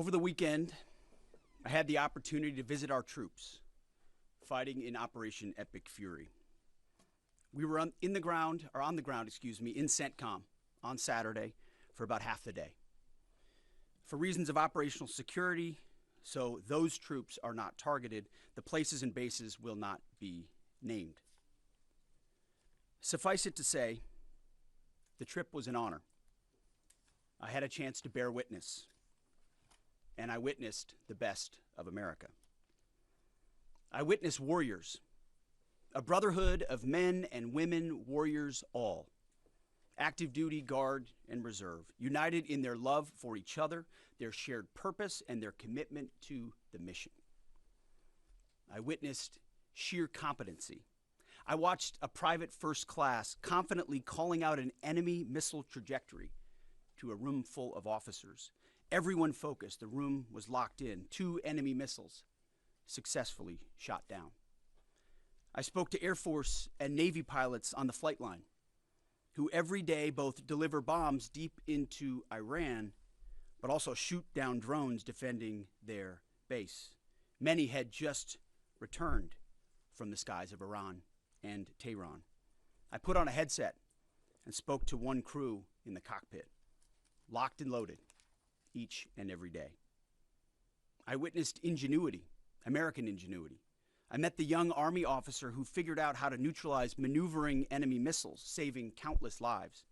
Over the weekend, I had the opportunity to visit our troops fighting in Operation Epic Fury. We were on the ground, in CENTCOM on Saturday for about half the day. For reasons of operational security, so those troops are not targeted, the places and bases will not be named. Suffice it to say, the trip was an honor. I had a chance to bear witness, and I witnessed the best of America. I witnessed warriors, a brotherhood of men and women warriors all, active duty, guard, and reserve, united in their love for each other, their shared purpose, and their commitment to the mission. I witnessed sheer competency. I watched a private first class confidently calling out an enemy missile trajectory to a room full of officers. Everyone focused. The room was locked in. 2 enemy missiles successfully shot down. I spoke to Air Force and Navy pilots on the flight line who every day both deliver bombs deep into Iran, but also shoot down drones defending their base. Many had just returned from the skies of Iran and Tehran. I put on a headset and spoke to one crew in the cockpit, locked and loaded, each and every day. I witnessed ingenuity, American ingenuity. I met the young Army officer who figured out how to neutralize maneuvering enemy missiles, saving countless lives.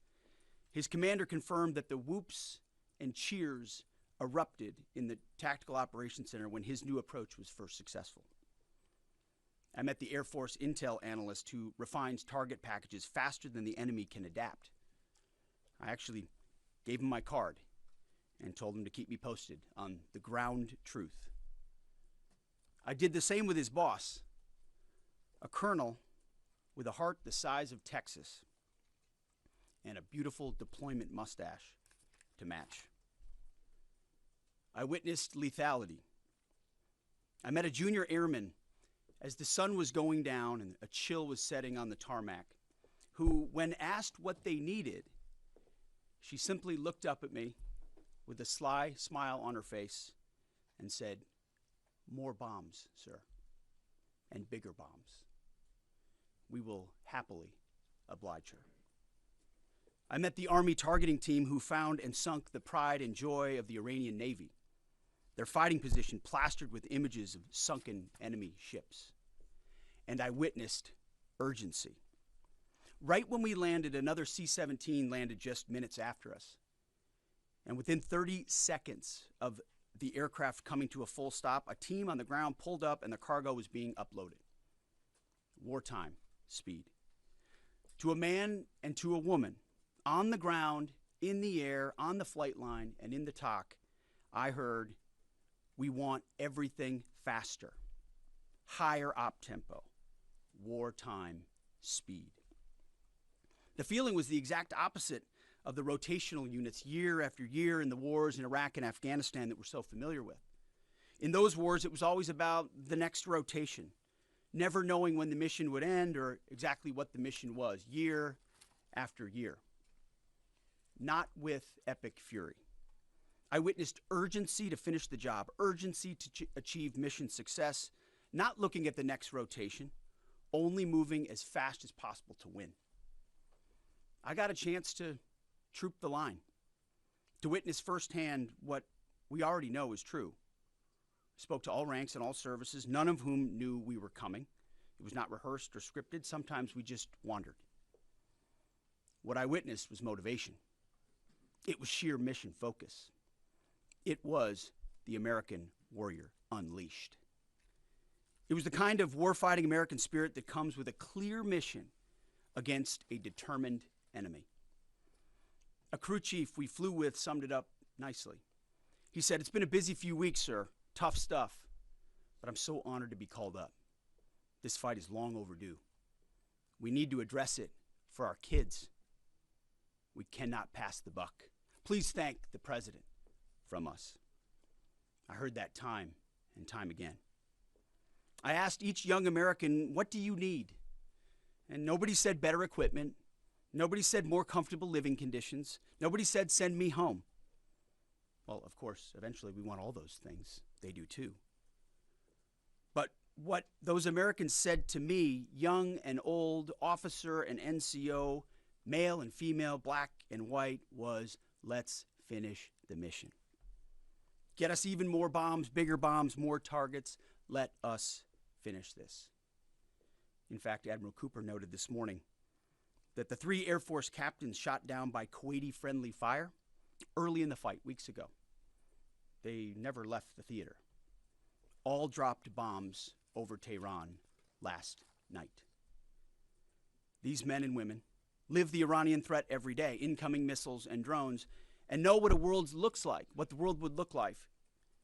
His commander confirmed that the whoops and cheers erupted in the Tactical Operations Center when his new approach was first successful. I met the Air Force intel analyst who refines target packages faster than the enemy can adapt. I actually gave him my card and told him to keep me posted on the ground truth. I did the same with his boss, a colonel with a heart the size of Texas and a beautiful deployment mustache to match. I witnessed lethality. I met a junior airman as the sun was going down and a chill was setting on the tarmac, who, when asked what they needed, she simply looked up at me with a sly smile on her face and said, "More bombs, sir, and bigger bombs. We will happily oblige her." I met the Army targeting team who found and sunk the pride and joy of the Iranian Navy, their fighting position plastered with images of sunken enemy ships. And I witnessed urgency. Right when we landed, another C-17 landed just minutes after us. And within 30 seconds of the aircraft coming to a full stop, a team on the ground pulled up and the cargo was being uploaded. Wartime speed. To a man and to a woman, on the ground, in the air, on the flight line, and in the TOC, I heard, "We want everything faster, higher op tempo, wartime speed." The feeling was the exact opposite of the rotational units year after year in the wars in Iraq and Afghanistan that we're so familiar with. In those wars, it was always about the next rotation, never knowing when the mission would end or exactly what the mission was, year after year. Not with Epic Fury. I witnessed urgency to finish the job, urgency to achieve mission success, not looking at the next rotation, only moving as fast as possible to win. I got a chance to troop the line, to witness firsthand what we already know is true. I spoke to all ranks and all services, none of whom knew we were coming. It was not rehearsed or scripted. Sometimes we just wandered. What I witnessed was motivation. It was sheer mission focus. It was the American warrior unleashed. It was the kind of warfighting American spirit that comes with a clear mission against a determined enemy. A crew chief we flew with summed it up nicely. He said, "It's been a busy few weeks, sir. Tough stuff. But I'm so honored to be called up. This fight is long overdue. We need to address it for our kids. We cannot pass the buck. Please thank the president from us." I heard that time and time again. I asked each young American, "What do you need?" And nobody said better equipment. Nobody said more comfortable living conditions. Nobody said, "Send me home." Well, of course, eventually we want all those things. They do too. But what those Americans said to me, young and old, officer and NCO, male and female, black and white, was, let's finish the mission. Get us even more bombs, bigger bombs, more targets. Let us finish this. In fact, Admiral Cooper noted this morning that the 3 Air Force captains shot down by Kuwaiti-friendly fire early in the fight, weeks ago. They never left the theater. All dropped bombs over Tehran last night. These men and women live the Iranian threat every day, incoming missiles and drones, and know what a world looks like, what the world would look like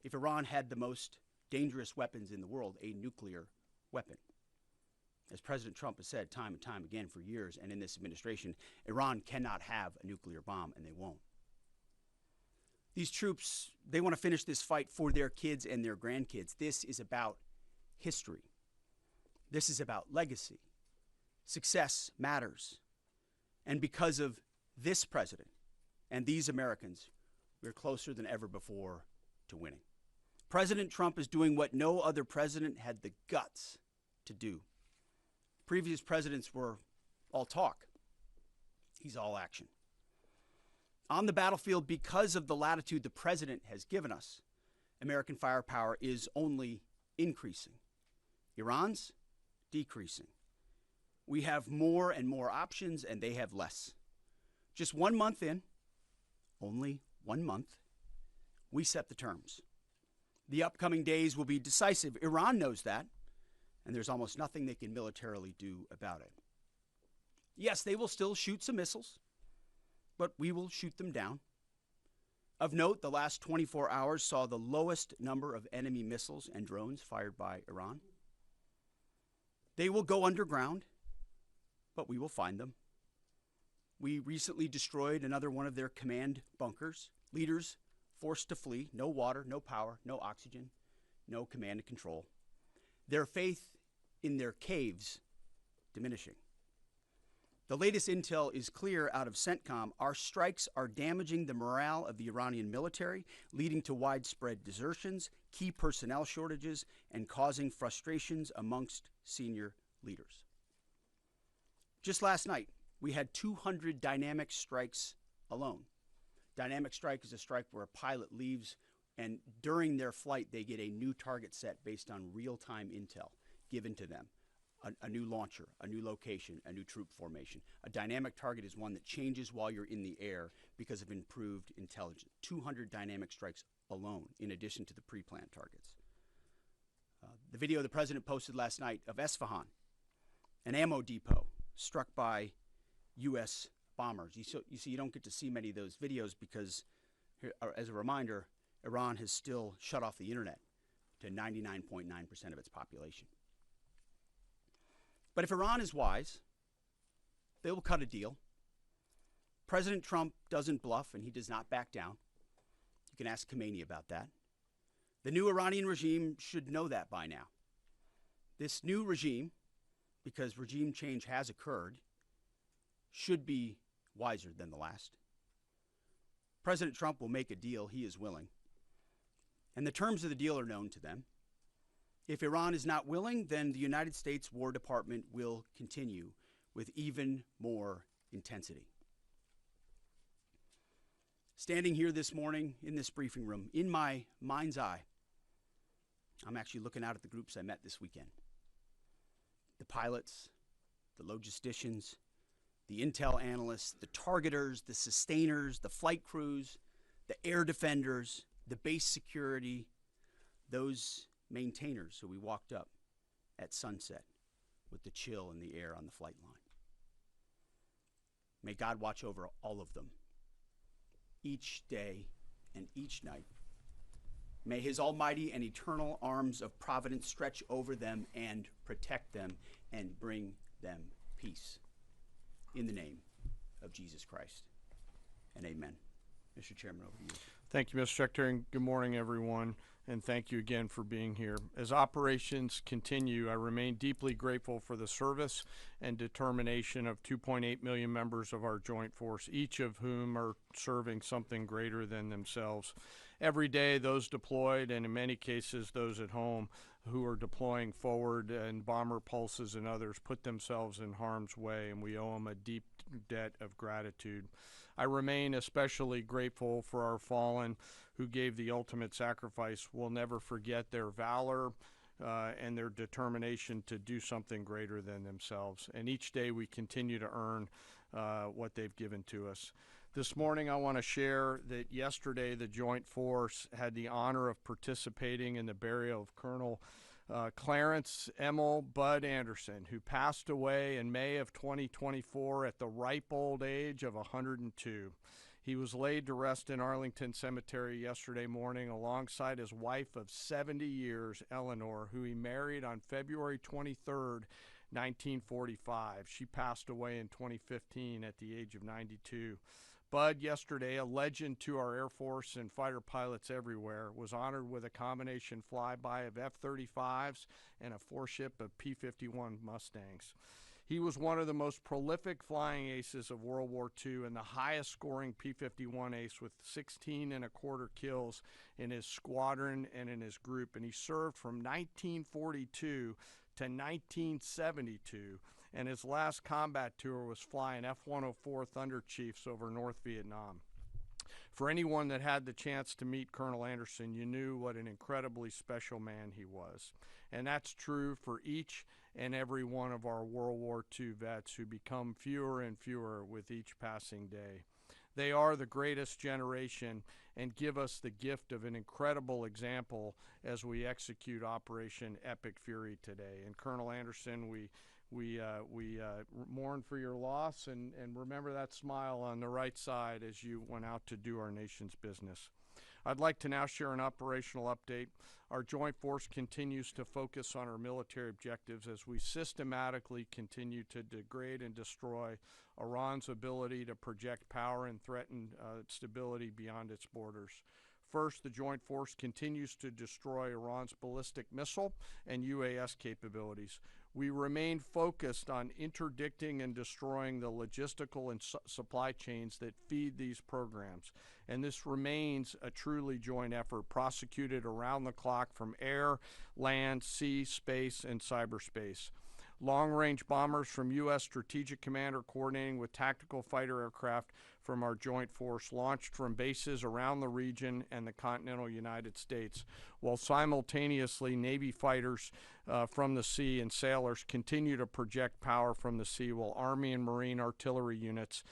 if Iran had the most dangerous weapons in the world, a nuclear weapon. As President Trump has said time and time again for years, and in this administration, Iran cannot have a nuclear bomb, and they won't. These troops, they want to finish this fight for their kids and their grandkids. This is about history. This is about legacy. Success matters. And because of this president and these Americans, we're closer than ever before to winning. President Trump is doing what no other president had the guts to do. Previous presidents were all talk. He's all action. On the battlefield, because of the latitude the president has given us, American firepower is only increasing. Iran's decreasing. We have more and more options, and they have less. Just 1 month in, only 1 month, we set the terms. The upcoming days will be decisive. Iran knows that, and there's almost nothing they can militarily do about it. Yes, they will still shoot some missiles, but we will shoot them down. Of note, the last 24 hours saw the lowest number of enemy missiles and drones fired by Iran. They will go underground, but we will find them. We recently destroyed another one of their command bunkers. Leaders forced to flee. No water, no power, no oxygen, no command and control. Their faith in their caves diminishing. The latest intel is clear out of CENTCOM. Our strikes are damaging the morale of the Iranian military, leading to widespread desertions, key personnel shortages, and causing frustrations amongst senior leaders. Just last night, we had 200 dynamic strikes alone. Dynamic strike is a strike where a pilot leaves, and during their flight, they get a new target set based on real-time intel given to them. A new launcher, a new location, a new troop formation. A dynamic target is one that changes while you're in the air because of improved intelligence. 200 dynamic strikes alone, in addition to the pre-planned targets. The video the president posted last night of Esfahan, an ammo depot struck by U.S. bombers. You see, you don't get to see many of those videos because, as a reminder, Iran has still shut off the internet to 99.9% of its population. But if Iran is wise, they will cut a deal. President Trump doesn't bluff, and he does not back down. You can ask Khomeini about that. The new Iranian regime should know that by now. This new regime, because regime change has occurred, should be wiser than the last. President Trump will make a deal. He is willing. And the terms of the deal are known to them. If Iran is not willing, then the United States War Department will continue with even more intensity. Standing here this morning in this briefing room, in my mind's eye, I'm actually looking out at the groups I met this weekend. The pilots, the logisticians, the intel analysts, the targeters, the sustainers, the flight crews, the air defenders, the base security, those maintainers who we walked up at sunset with the chill in the air on the flight line. May God watch over all of them each day and each night. May his almighty and eternal arms of providence stretch over them and protect them and bring them peace. In the name of Jesus Christ. And amen. Mr. Chairman, over to you. Thank you, Mr. Secretary, and good morning, everyone, and thank you again for being here. As operations continue, I remain deeply grateful for the service and determination of 2.8 million members of our joint force, each of whom are serving something greater than themselves. every day those deployed, and in many cases those at home who are deploying forward, and bomber pulses and others, put themselves in harm's way, and we owe them a deep debt of gratitude. I remain especially grateful for our fallen who gave the ultimate sacrifice. We'll never forget their valor and their determination to do something greater than themselves. And each day we continue to earn what they've given to us. This morning I want to share that yesterday the Joint Force had the honor of participating in the burial of Colonel Clarence Emil Bud Anderson, who passed away in May of 2024 at the ripe old age of 102. He was laid to rest in Arlington Cemetery yesterday morning alongside his wife of 70 years, Eleanor, who he married on February 23rd, 1945. She passed away in 2015 at the age of 92. Bud, yesterday, a legend to our Air Force and fighter pilots everywhere, was honored with a combination flyby of F-35s and a four-ship of P-51 Mustangs. He was one of the most prolific flying aces of World War II and the highest scoring P-51 ace with 16 and a quarter kills in his squadron and in his group. And he served from 1942 to 1972. And his last combat tour was flying F-104 Thunder Chiefs over North Vietnam. For anyone that had the chance to meet Colonel Anderson, you knew what an incredibly special man he was. And that's true for each and every one of our World War II vets who become fewer and fewer with each passing day. They are the greatest generation and give us the gift of an incredible example as we execute Operation Epic Fury today. And Colonel Anderson, we mourn for your loss, and remember that smile on the right side as you went out to do our nation's business. I'd like to now share an operational update. Our Joint Force continues to focus on our military objectives as we systematically continue to degrade and destroy Iran's ability to project power and threaten stability beyond its borders. First, the Joint Force continues to destroy Iran's ballistic missile and UAS capabilities. We remain focused on interdicting and destroying the logistical and supply chains that feed these programs. And this remains a truly joint effort, prosecuted around the clock from air, land, sea, space, and cyberspace. Long-range bombers from U.S. Strategic Command are coordinating with tactical fighter aircraft from our Joint Force launched from bases around the region and the continental United States, while simultaneously Navy fighters from the sea and sailors continue to project power from the sea, while Army and Marine artillery units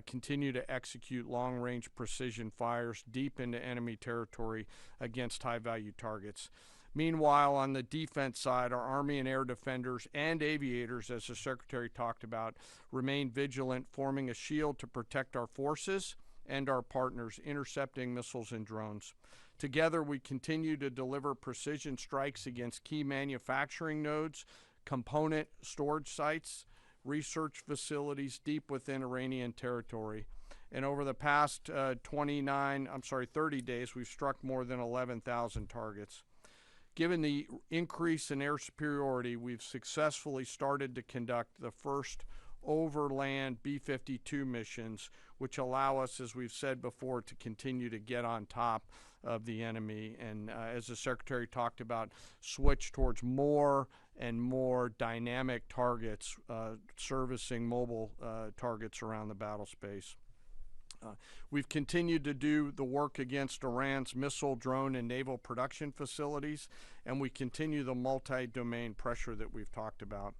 continue to execute long-range precision fires deep into enemy territory against high-value targets. Meanwhile, on the defense side, our Army and air defenders and aviators, as the Secretary talked about, remain vigilant, forming a shield to protect our forces and our partners, intercepting missiles and drones. Together, we continue to deliver precision strikes against key manufacturing nodes, component storage sites, research facilities deep within Iranian territory. And over the past 30 days, we've struck more than 11,000 targets. Given the increase in air superiority, we've successfully started to conduct the first overland B-52 missions, which allow us, as we've said before, to continue to get on top of the enemy and, as the Secretary talked about, switch towards more and more dynamic targets, servicing mobile targets around the battle space. We've continued to do the work against Iran's missile, drone, and naval production facilities, and we continue the multi-domain pressure that we've talked about.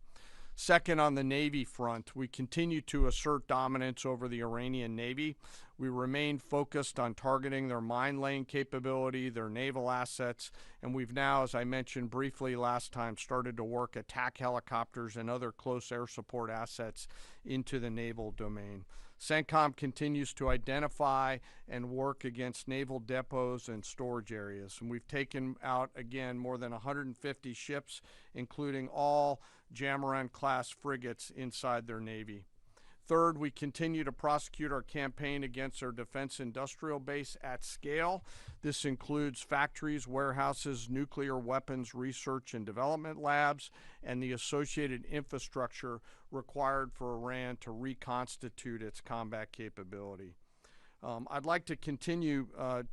Second, on the Navy front, we continue to assert dominance over the Iranian Navy. We remain focused on targeting their mine-laying capability, their naval assets, and we've now, as I mentioned briefly last time, started to work attack helicopters and other close air support assets into the naval domain. CENTCOM continues to identify and work against naval depots and storage areas. And we've taken out, again, more than 150 ships, including all Jamaran-class frigates inside their Navy. Third, we continue to prosecute our campaign against our defense industrial base at scale. This includes factories, warehouses, nuclear weapons research and development labs, and the associated infrastructure required for Iran to reconstitute its combat capability. I'd like to continue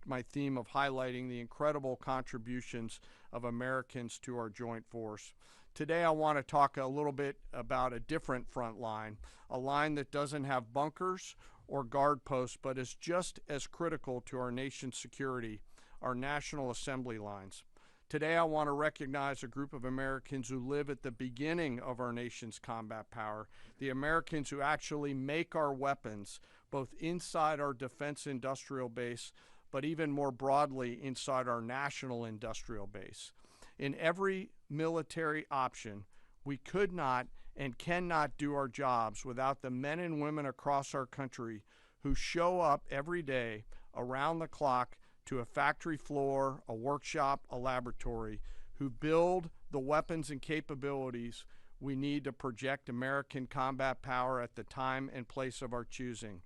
my theme of highlighting the incredible contributions of Americans to our joint force. Today I want to talk a little bit about a different front line, a line that doesn't have bunkers or guard posts, but is just as critical to our nation's security, our National Assembly lines. Today I want to recognize a group of Americans who live at the beginning of our nation's combat power, the Americans who actually make our weapons, both inside our defense industrial base, but even more broadly inside our national industrial base. In every military option, we could not and cannot do our jobs without the men and women across our country who show up every day around the clock to a factory floor, a workshop, a laboratory, who build the weapons and capabilities we need to project American combat power at the time and place of our choosing.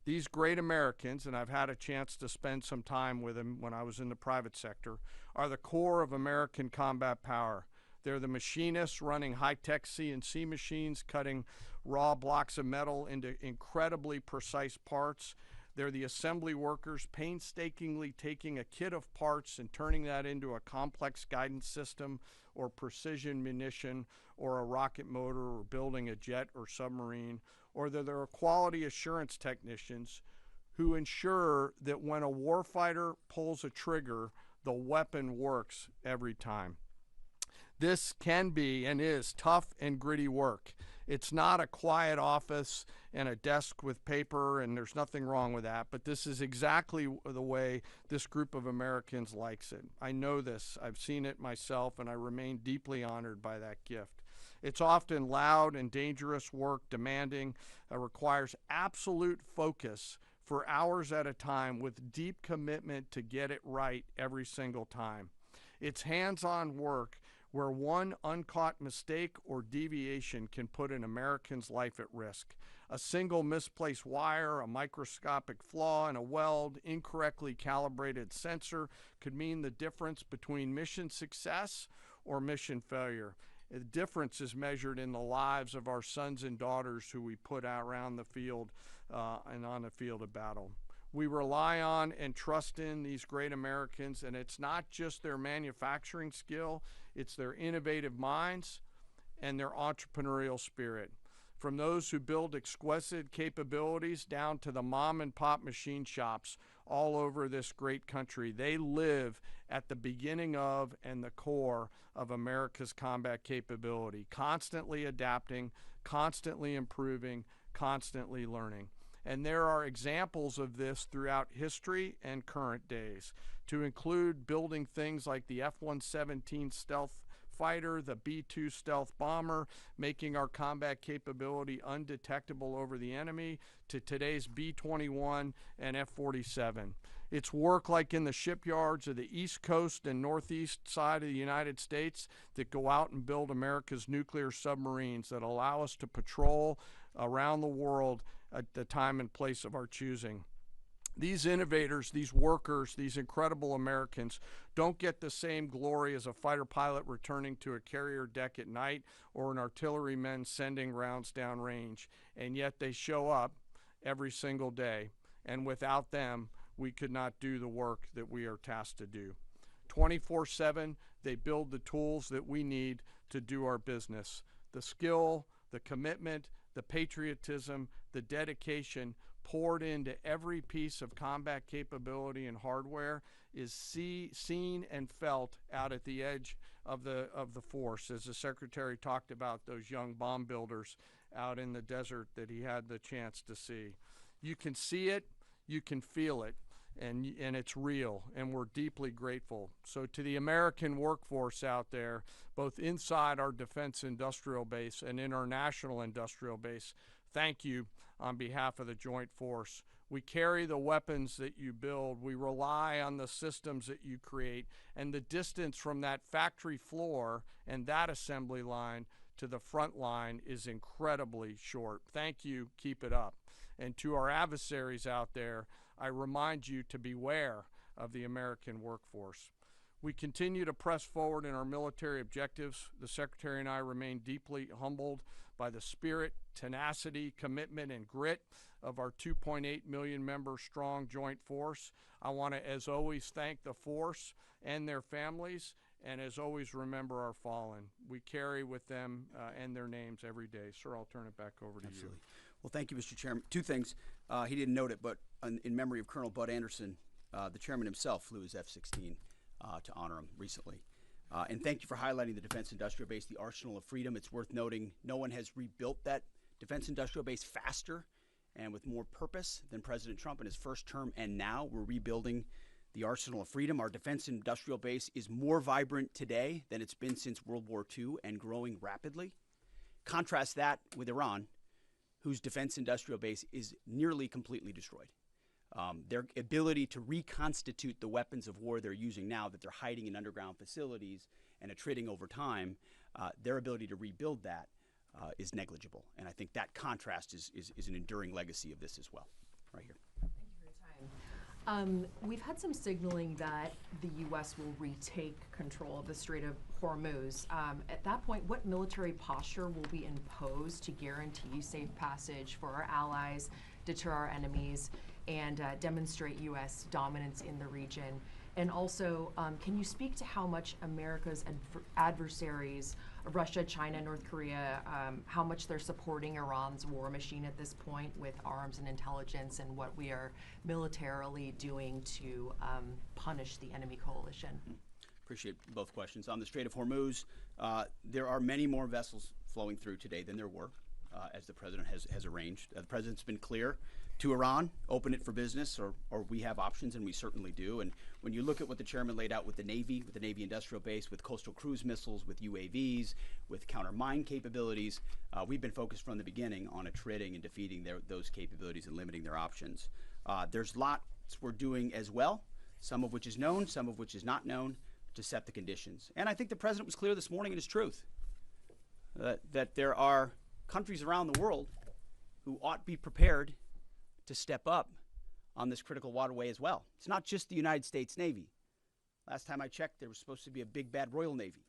These great Americans, and I've had a chance to spend some time with them when I was in the private sector, are the core of American combat power. They're the machinists running high-tech CNC machines, cutting raw blocks of metal into incredibly precise parts. They're the assembly workers painstakingly taking a kit of parts and turning that into a complex guidance system or precision munition or a rocket motor or building a jet or submarine. Or they're the quality assurance technicians who ensure that when a warfighter pulls a trigger, the weapon works every time. This can be and is tough and gritty work. It's not a quiet office and a desk with paper, and there's nothing wrong with that, but this is exactly the way this group of Americans likes it. I know this. I've seen it myself, and I remain deeply honored by that gift. It's often loud and dangerous work, demanding, requires absolute focus for hours at a time with deep commitment to get it right every single time. It's hands-on work where one uncaught mistake or deviation can put an American's life at risk. A single misplaced wire, a microscopic flaw in a weld, incorrectly calibrated sensor could mean the difference between mission success or mission failure. The difference is measured in the lives of our sons and daughters who we put out around the field and on the field of battle. We rely on and trust in these great Americans, and it's not just their manufacturing skill, it's their innovative minds and their entrepreneurial spirit. From those who build exquisite capabilities down to the mom and pop machine shops all over this great country, they live at the beginning of and the core of America's combat capability, constantly adapting, constantly improving, constantly learning. And there are examples of this throughout history and current days, to include building things like the F-117 stealth fighter, the B-2 stealth bomber, making our combat capability undetectable over the enemy, to today's B-21 and F-47. It's work like in the shipyards of the East Coast and Northeast side of the United States that go out and build America's nuclear submarines that allow us to patrol around the world at the time and place of our choosing. These innovators, these workers, these incredible Americans don't get the same glory as a fighter pilot returning to a carrier deck at night or an artilleryman sending rounds downrange, and yet they show up every single day, and without them, we could not do the work that we are tasked to do. 24/7, they build the tools that we need to do our business. The skill, the commitment, the patriotism, the dedication poured into every piece of combat capability and hardware is seen and felt out at the edge of the force, as the Secretary talked about those young bomb builders out in the desert that he had the chance to see. You can see it, you can feel it, and it's real, and we're deeply grateful. So to the American workforce out there, both inside our defense industrial base and in our national industrial base, thank you on behalf of the Joint Force. We carry the weapons that you build. We rely on the systems that you create, and the distance from that factory floor and that assembly line to the front line is incredibly short. Thank you. Keep it up. And to our adversaries out there, I remind you to beware of the American workforce. We continue to press forward in our military objectives. The Secretary and I remain deeply humbled by the spirit, tenacity, commitment, and grit of our 2.8 million member strong joint force. I want to, as always, thank the force and their families, and as always, remember our fallen. We carry with them and their names every day. Sir, I'll turn it back over to you. Well, thank you, Mr. Chairman. Two things. He didn't note it, but in memory of Colonel Bud Anderson, the chairman himself flew his F-16 to honor him recently. And thank you for highlighting the defense industrial base, the arsenal of freedom. It's worth noting no one has rebuilt that defense industrial base faster and with more purpose than President Trump in his first term. And now we're rebuilding the arsenal of freedom. Our defense industrial base is more vibrant today than it's been since World War II and growing rapidly. Contrast that with Iran, whose defense industrial base is nearly completely destroyed. Their ability to reconstitute the weapons of war they're using now that they're hiding in underground facilities and attriting over time, their ability to rebuild that is negligible. And I think that contrast is an enduring legacy of this as well, right here. Thank you for your time. We've had some signaling that the U.S. will retake control of the Strait of Hormuz. At that point, what military posture will be imposed to guarantee safe passage for our allies, deter our enemies, and demonstrate U.S. dominance in the region? And also, can you speak to how much America's adversaries, Russia, China, North Korea, how much they're supporting Iran's war machine at this point with arms and intelligence, and what we are militarily doing to punish the enemy coalition? Appreciate both questions. On the Strait of Hormuz, there are many more vessels flowing through today than there were, as the president has arranged. The president's been clear to Iran, open it for business, or we have options, and we certainly do. And when you look at what the chairman laid out with the Navy industrial base, with coastal cruise missiles, with UAVs, with counter mine capabilities, we've been focused from the beginning on attriting and defeating those capabilities and limiting their options. There's lots we're doing as well, some of which is known, some of which is not known, to set the conditions. And I think the president was clear this morning in his truth that there are countries around the world who ought to be prepared to step up on this critical waterway as well. It's not just the United States Navy. Last time I checked, there was supposed to be a big bad Royal Navy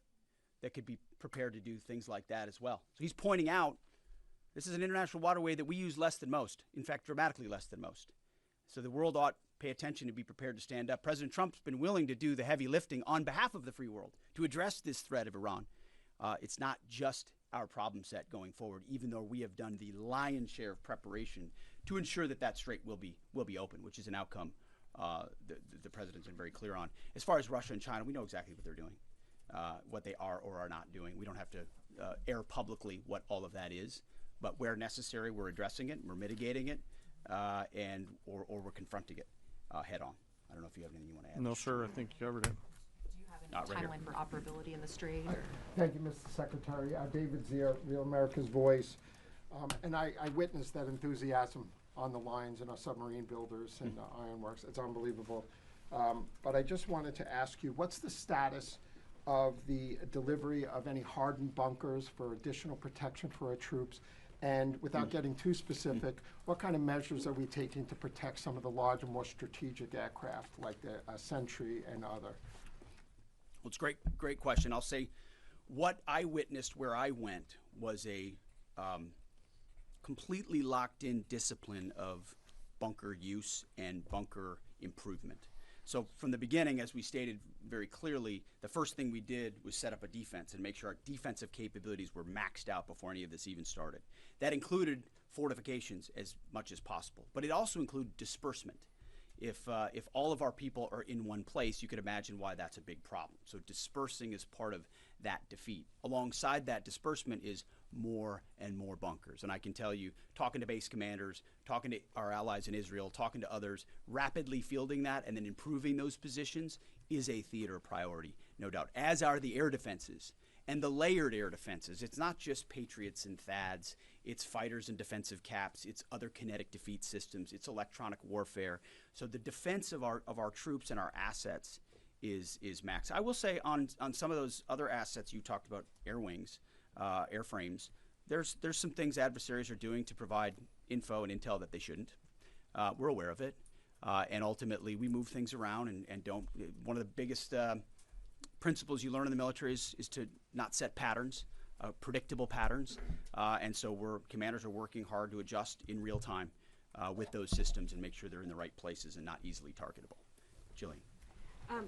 that could be prepared to do things like that as well. So he's pointing out this is an international waterway that we use less than most, in fact, dramatically less than most. So the world ought to pay attention to be prepared to stand up. President Trump's been willing to do the heavy lifting on behalf of the free world to address this threat of Iran. It's not just our problem set going forward, even though we have done the lion's share of preparation to ensure that that strait will be open, which is an outcome the president's been very clear on. As far as Russia and China, we know exactly what they're doing, what they are or are not doing. We don't have to air publicly what all of that is, but where necessary, we're addressing it, we're mitigating it, or we're confronting it head on. I don't know if you have anything you want to add. No, sir, I think you covered it. Timeline right for operability in the strait? Thank you, Mr. Secretary. David Zier, Real America's Voice. And I witnessed that enthusiasm on the lines and our submarine builders and ironworks. It's unbelievable. But I just wanted to ask you, what's the status of the delivery of any hardened bunkers for additional protection for our troops? And without getting too specific, what kind of measures are we taking to protect some of the larger, more strategic aircraft like the Sentry and other? Well, it's a great question. I'll say what I witnessed where I went was a completely locked-in discipline of bunker use and bunker improvement. So from the beginning, as we stated very clearly, the first thing we did was set up a defense and make sure our defensive capabilities were maxed out before any of this even started. That included fortifications as much as possible, but it also included disbursement. If all of our people are in one place, you could imagine why that's a big problem. So dispersing is part of that defeat. Alongside that disbursement is more and more bunkers. And I can tell you, talking to base commanders, talking to our allies in Israel, talking to others, rapidly fielding that and then improving those positions is a theater priority, no doubt, as are the air defenses. And the layered air defenses, it's not just Patriots and THAADs, it's fighters and defensive caps, it's other kinetic defeat systems, it's electronic warfare. So the defense of our troops and our assets is max. I will say on some of those other assets you talked about, air wings, airframes, there's some things adversaries are doing to provide info and intel that they shouldn't. We're aware of it. And ultimately we move things around and don't. One of the biggest principles you learn in the military is to not set patterns, predictable patterns, and so commanders are working hard to adjust in real time with those systems and make sure they're in the right places and not easily targetable. Jillian.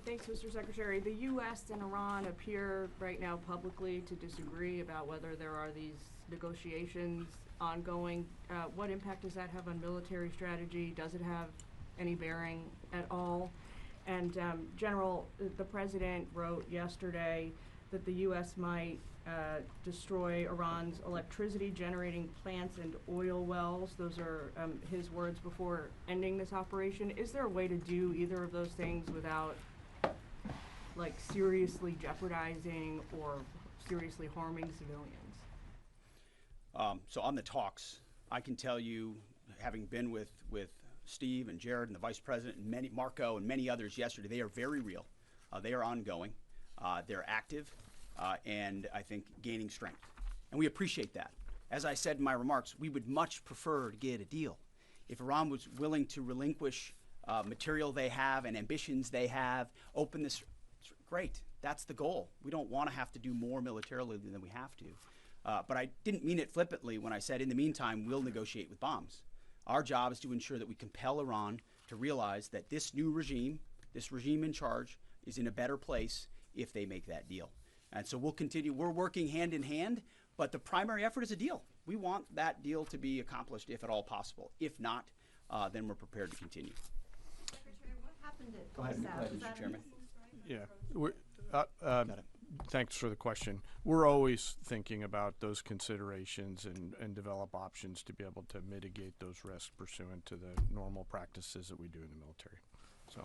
Thanks, Mr. Secretary. The U.S. and Iran appear right now publicly to disagree about whether there are these negotiations ongoing. What impact does that have on military strategy? Does it have any bearing at all? And General, the President wrote yesterday that the U.S. might destroy Iran's electricity generating plants and oil wells. Those are his words before ending this operation. Is there a way to do either of those things without like seriously jeopardizing or seriously harming civilians? So on the talks, I can tell you, having been with Steve and Jared and the Vice President and Marco and many others yesterday, they are very real. They are ongoing. They're active. And I think gaining strength. And we appreciate that. As I said in my remarks, we would much prefer to get a deal. If Iran was willing to relinquish material they have and ambitions they have, open this, great. That's the goal. We don't want to have to do more militarily than we have to. But I didn't mean it flippantly when I said, in the meantime, we'll negotiate with bombs. Our job is to ensure that we compel Iran to realize that this new regime, this regime in charge, is in a better place if they make that deal. And so we'll continue. We're working hand in hand, but the primary effort is a deal. We want that deal to be accomplished if at all possible. If not, then we're prepared to continue. Secretary, what happened at Go ahead, Mr. Mr. Chairman. Yeah. Thanks for the question. We're always thinking about those considerations and develop options to be able to mitigate those risks pursuant to the normal practices that we do in the military. So.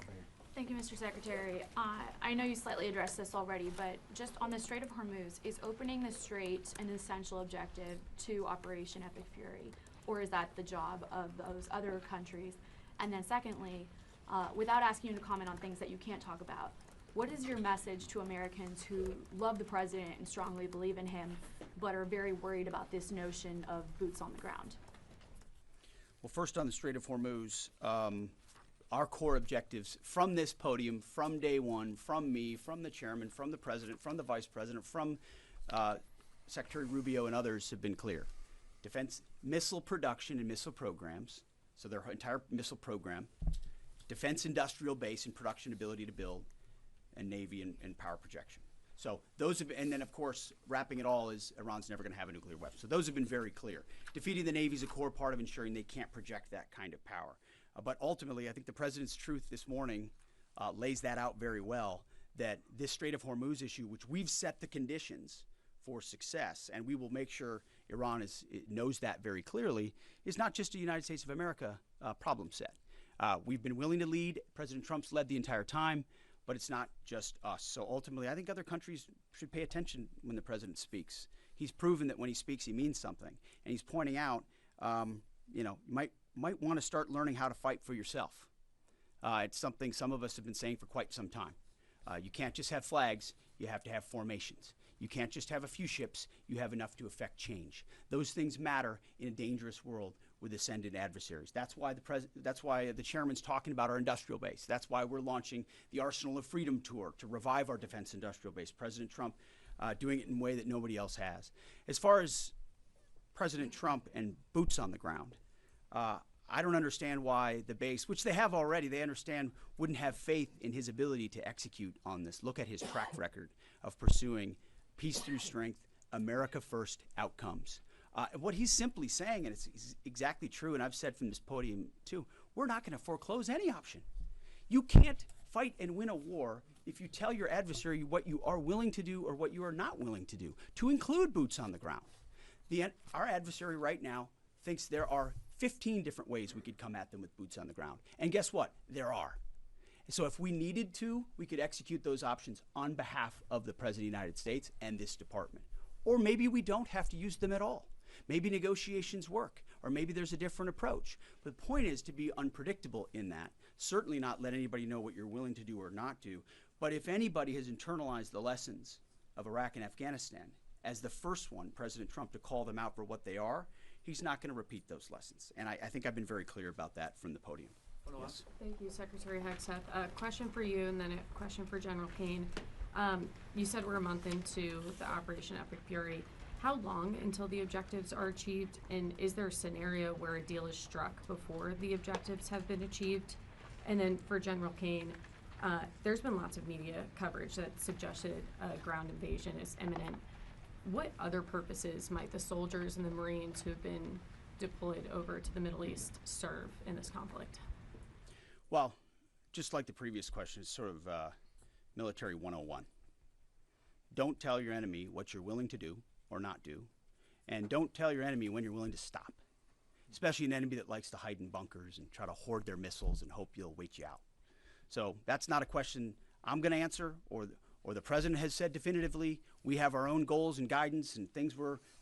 Thank you, Mr. Secretary. I know you slightly addressed this already, but just on the Strait of Hormuz, is opening the strait an essential objective to Operation Epic Fury, or is that the job of those other countries? And then secondly, without asking you to comment on things that you can't talk about, what is your message to Americans who love the president and strongly believe in him, but are very worried about this notion of boots on the ground? Well, first on the Strait of Hormuz, our core objectives from this podium, from day one, from me, from the chairman, from the president, from the vice president, from Secretary Rubio and others have been clear. Defense missile production and missile programs, so their entire missile program, defense industrial base and production ability to build, and Navy and power projection. So those have, and then of course, wrapping it all is Iran's never going to have a nuclear weapon. So those have been very clear. Defeating the Navy is a core part of ensuring they can't project that kind of power. But ultimately, I think the president's truth this morning lays that out very well, that this Strait of Hormuz issue, which we've set the conditions for success, and we will make sure Iran knows that very clearly, is not just a United States of America problem set. We've been willing to lead. President Trump's led the entire time, but it's not just us. So ultimately, I think other countries should pay attention when the president speaks. He's proven that when he speaks, he means something. And he's pointing out, you might want to start learning how to fight for yourself. It's something some of us have been saying for quite some time. You can't just have flags, you have to have formations. You can't just have a few ships, you have enough to affect change. Those things matter in a dangerous world with ascendant adversaries. That's why the chairman's talking about our industrial base. That's why we're launching the Arsenal of Freedom tour to revive our defense industrial base. President Trump doing it in a way that nobody else has. As far as President Trump and boots on the ground, I don't understand why the base, which they have already, they understand, wouldn't have faith in his ability to execute on this. Look at his track record of pursuing peace through strength, America first outcomes. What he's simply saying, and it's exactly true, and I've said from this podium too, we're not going to foreclose any option. You can't fight and win a war if you tell your adversary what you are willing to do or what you are not willing to do, to include boots on the ground. Our adversary right now thinks there are 15 different ways we could come at them with boots on the ground. And guess what? There are. So if we needed to, we could execute those options on behalf of the President of the United States and this department. Or maybe we don't have to use them at all. Maybe negotiations work, or maybe there's a different approach. But the point is to be unpredictable in that. Certainly not let anybody know what you're willing to do or not do. But if anybody has internalized the lessons of Iraq and Afghanistan as the first one, President Trump, to call them out for what they are, he's not going to repeat those lessons. And I think I've been very clear about that from the podium. Yes. Thank you, Secretary Hegseth. A question for you and then a question for General Kane. You said we're a month into the Operation Epic Fury. How long until the objectives are achieved? And is there a scenario where a deal is struck before the objectives have been achieved? And then for General Kane, there's been lots of media coverage that suggested a ground invasion is imminent. What other purposes might the soldiers and the Marines who have been deployed over to the Middle East serve in this conflict? Well, just like the previous question, it's sort of military 101. Don't tell your enemy what you're willing to do or not do, and don't tell your enemy when you're willing to stop, especially an enemy that likes to hide in bunkers and try to hoard their missiles and hope you'll wait you out. So that's not a question I'm going to answer, or the president has said definitively. We have our own goals and guidance and things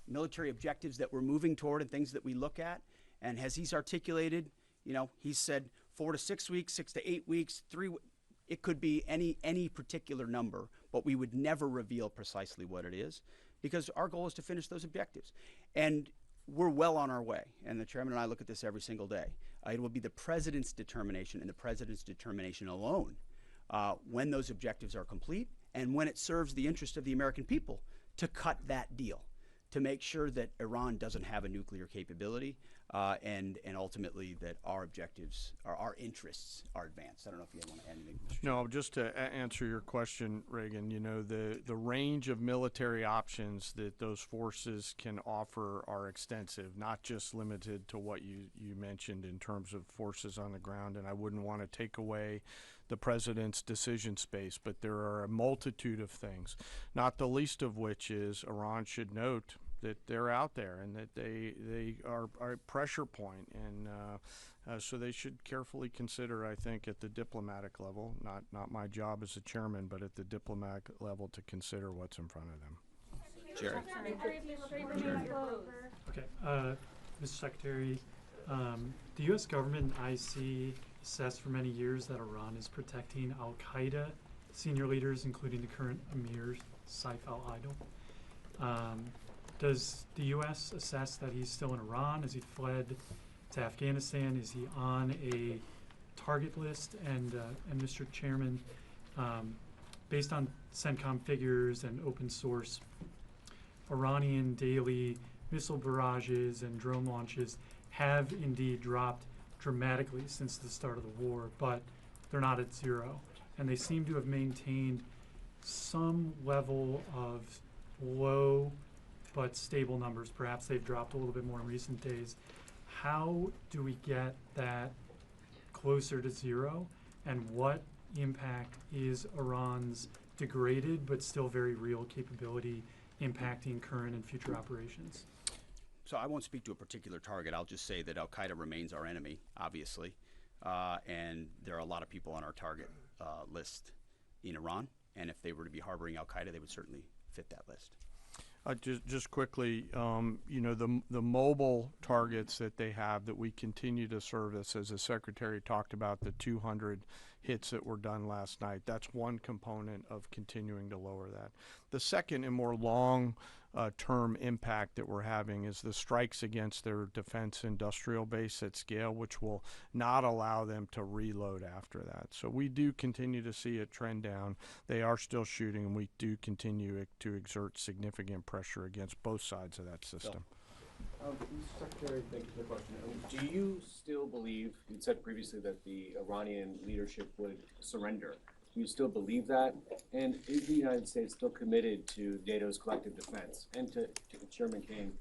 military objectives that we're moving toward and things that we look at. And as he's articulated, he's said 4 to 6 weeks, 6 to 8 weeks, it could be any particular number, but we would never reveal precisely what it is, because our goal is to finish those objectives. And we're well on our way. And the chairman and I look at this every single day. It will be the president's determination and the president's determination alone when those objectives are complete and when it serves the interest of the American people to cut that deal, to make sure that Iran doesn't have a nuclear capability, and ultimately that our objectives, our interests are advanced. I don't know if you want to add anything, Mr. No, just to answer your question, Reagan, the range of military options that those forces can offer are extensive, not just limited to what you mentioned in terms of forces on the ground. And I wouldn't want to take away the president's decision space, but there are a multitude of things, not the least of which is Iran should note that they're out there and that they are a pressure point, and so they should carefully consider, I think, at the diplomatic level, not my job as a chairman, but at the diplomatic level, to consider what's in front of them. Jerry. Okay, Mr. Secretary, the U.S. government and IC assessed for many years that Iran is protecting al-Qaeda senior leaders, including the current Emir Saif al-Idil. Does the U.S. assess that he's still in Iran? Has he fled to Afghanistan? Is he on a target list? And Mr. Chairman, based on CENTCOM figures and open source, Iranian daily missile barrages and drone launches have indeed dropped dramatically since the start of the war, but they're not at zero. And they seem to have maintained some level of low but stable numbers. Perhaps they've dropped a little bit more in recent days. How do we get that closer to zero? And what impact is Iran's degraded but still very real capability impacting current and future operations? So I won't speak to a particular target. I'll just say that al-Qaeda remains our enemy, obviously, and there are a lot of people on our target list in Iran, and if they were to be harboring al-Qaeda, they would certainly fit that list. Just quickly, the mobile targets that they have that we continue to service, as the Secretary talked about, the 200 hits that were done last night, that's one component of continuing to lower that. The second and more long-term impact that we're having is the strikes against their defense industrial base at scale, which will not allow them to reload after that. So we do continue to see a trend down. They are still shooting, and we do continue to exert significant pressure against both sides of that system. Mr. Secretary, thank you for the question. Do you still believe, you said previously that the Iranian leadership would surrender? Do you still believe that? And is the United States still committed to NATO's collective defense? And to Chairman Kane,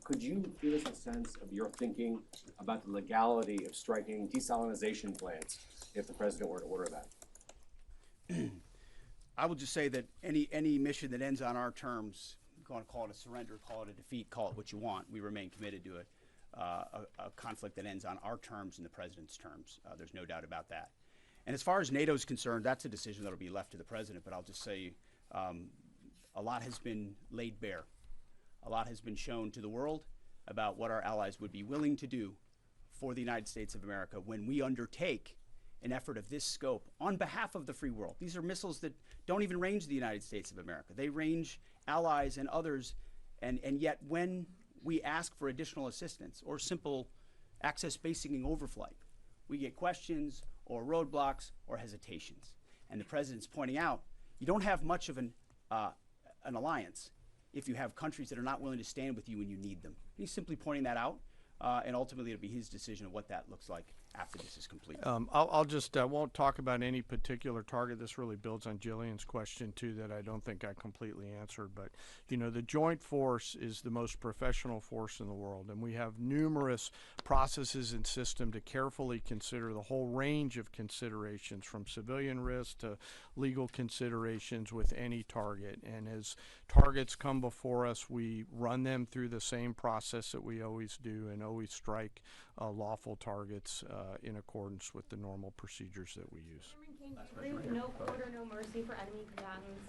could you give us a sense of your thinking about the legality of striking desalinization plants if the president were to order that? I will just say that any mission that ends on our terms, you want to call it a surrender, call it a defeat, call it what you want, we remain committed to a conflict that ends on our terms and the president's terms. There's no doubt about that. And as far as NATO is concerned, that's a decision that will be left to the president, but I'll just say a lot has been laid bare. A lot has been shown to the world about what our allies would be willing to do for the United States of America when we undertake an effort of this scope on behalf of the free world. These are missiles that don't even range the United States of America. They range allies and others, and yet when we ask for additional assistance or simple access basing and overflight, we get questions or roadblocks or hesitations. And the president's pointing out, You don't have much of an alliance if you have countries that are not willing to stand with you when you need them. He's simply pointing that out, and ultimately it'll be his decision of what that looks like after this is complete. I'll just won't talk about any particular target. This really builds on Jillian's question too, that I don't think I completely answered. But you know, the joint force is the most professional force in the world, and we have numerous processes and systems to carefully consider the whole range of considerations, from civilian risk to legal considerations with any target. And as targets come before us, we run them through the same process that we always do, and always strike lawful targets in accordance with the normal procedures that we use. No quarter, no mercy for enemy combatants,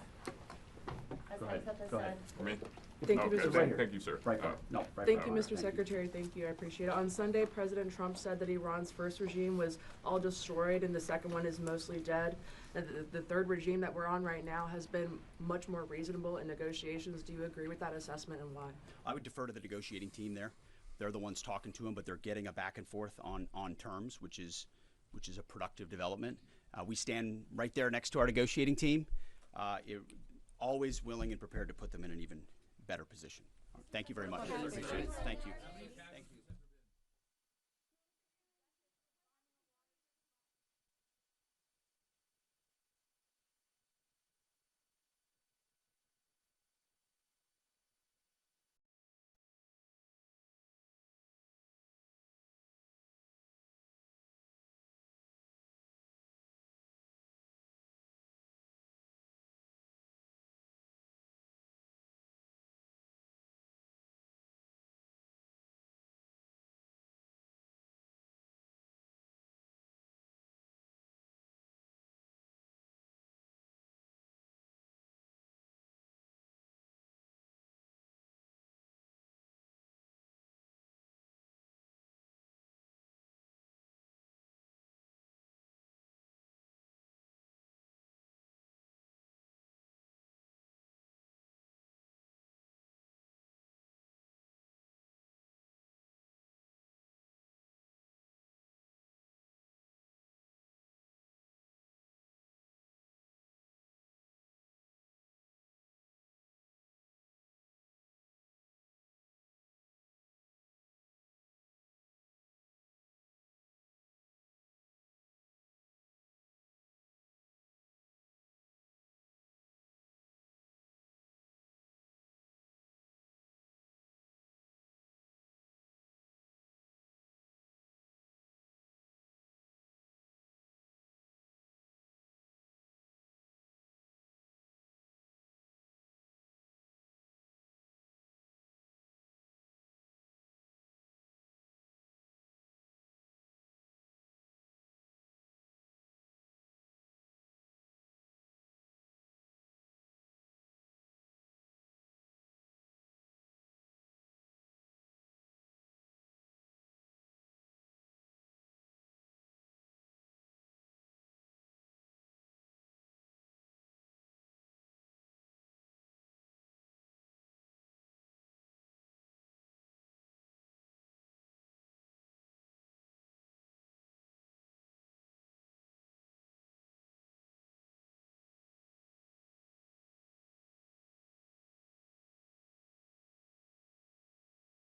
as ISAF has said. For me? Thank you, Okay, Mr. thank you, sir. Right. No. Right. Thank you, Mr. Secretary. Thank you. I appreciate it. On Sunday, President Trump said that Iran's first regime was all destroyed and the second one is mostly dead. And the third regime that we're on right now has been much more reasonable in negotiations. Do you agree with that assessment, and why? I would defer to the negotiating team there. They're the ones talking to him, but they're getting a back and forth on terms, which is a productive development. We stand right there next to our negotiating team, always willing and prepared to put them in an even better position. Thank you very much. I appreciate it. Thank you. Thank you.